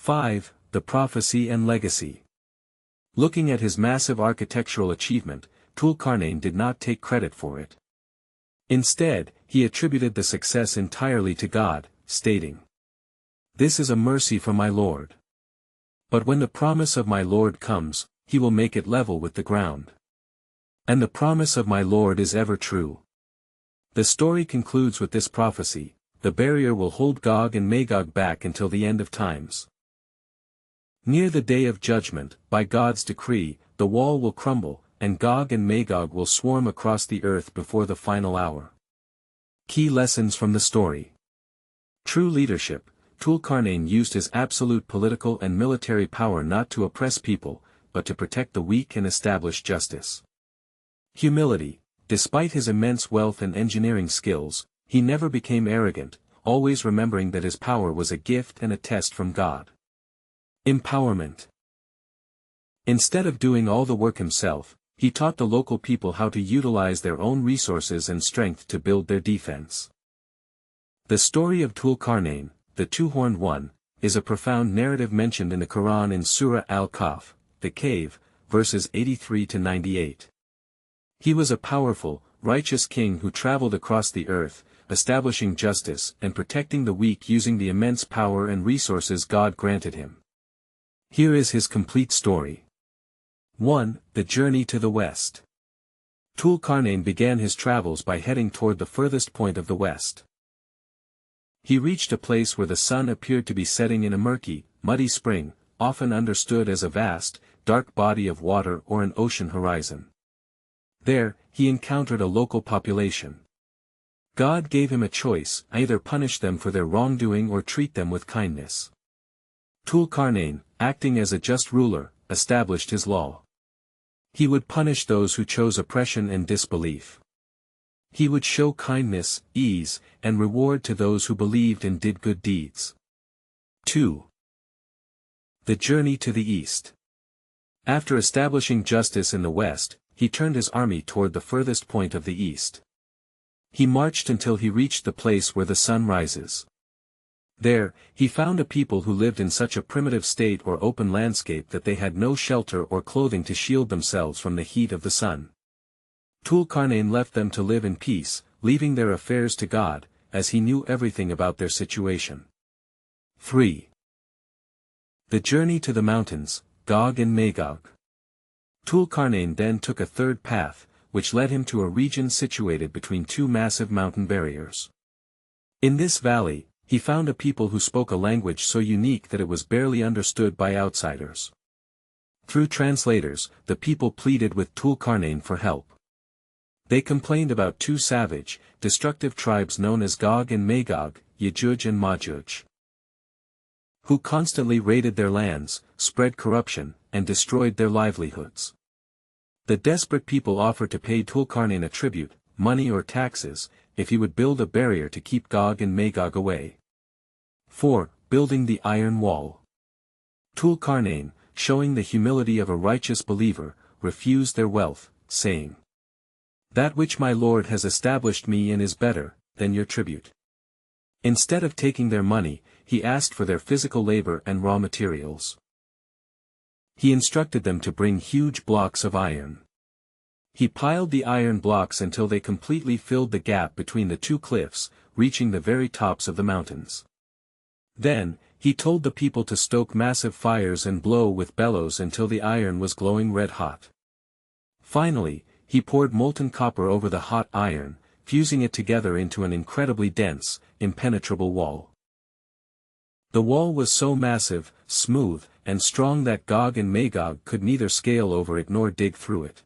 5. The prophecy and legacy. Looking at his massive architectural achievement, Dhul-Qarnayn did not take credit for it. Instead, he attributed the success entirely to God, stating, "This is a mercy from my Lord. But when the promise of my Lord comes, he will make it level with the ground. And the promise of my Lord is ever true." The story concludes with this prophecy: the barrier will hold Gog and Magog back until the end of times. Near the day of judgment, by God's decree, the wall will crumble, and Gog and Magog will swarm across the earth before the final hour. Key lessons from the story. True leadership. Dhul-Qarnayn used his absolute political and military power not to oppress people, but to protect the weak and establish justice. Humility. Despite his immense wealth and engineering skills, he never became arrogant, always remembering that his power was a gift and a test from God. Empowerment. Instead of doing all the work himself, he taught the local people how to utilize their own resources and strength to build their defense. The story of Dhul-Qarnayn, the two-horned one, is a profound narrative mentioned in the Quran in Surah Al-Kahf, the cave, verses 83 to 98. He was a powerful, righteous king who traveled across the earth, establishing justice and protecting the weak using the immense power and resources God granted him. Here is his complete story. 1. The journey to the west. Dhul-Qarnayn began his travels by heading toward the furthest point of the west. He reached a place where the sun appeared to be setting in a murky, muddy spring, often understood as a vast, dark body of water or an ocean horizon. There, he encountered a local population. God gave him a choice: either punish them for their wrongdoing or treat them with kindness. Dhul-Qarnayn, acting as a just ruler, established his law. He would punish those who chose oppression and disbelief. He would show kindness, ease, and reward to those who believed and did good deeds. 2. The journey to the east. After establishing justice in the west, he turned his army toward the furthest point of the east. He marched until he reached the place where the sun rises. There, he found a people who lived in such a primitive state or open landscape that they had no shelter or clothing to shield themselves from the heat of the sun. Dhul-Qarnayn left them to live in peace, leaving their affairs to God, as he knew everything about their situation. 3. The journey to the mountains, Gog and Magog. Dhul-Qarnayn then took a third path, which led him to a region situated between two massive mountain barriers. In this valley, he found a people who spoke a language so unique that it was barely understood by outsiders. Through translators, the people pleaded with Dhul-Qarnayn for help. They complained about two savage, destructive tribes known as Gog and Magog, Ya'juj and Ma'juj, who constantly raided their lands, spread corruption, and destroyed their livelihoods. The desperate people offered to pay Dhul-Qarnayn a tribute, money or taxes, if he would build a barrier to keep Gog and Magog away. 4. Building the Iron Wall. Dhul-Qarnayn, showing the humility of a righteous believer, refused their wealth, saying, "That which my Lord has established me in is better than your tribute." Instead of taking their money, he asked for their physical labor and raw materials. He instructed them to bring huge blocks of iron. He piled the iron blocks until they completely filled the gap between the two cliffs, reaching the very tops of the mountains. Then, he told the people to stoke massive fires and blow with bellows until the iron was glowing red hot. Finally, he poured molten copper over the hot iron, fusing it together into an incredibly dense, impenetrable wall. The wall was so massive, smooth, and strong that Gog and Magog could neither scale over it nor dig through it.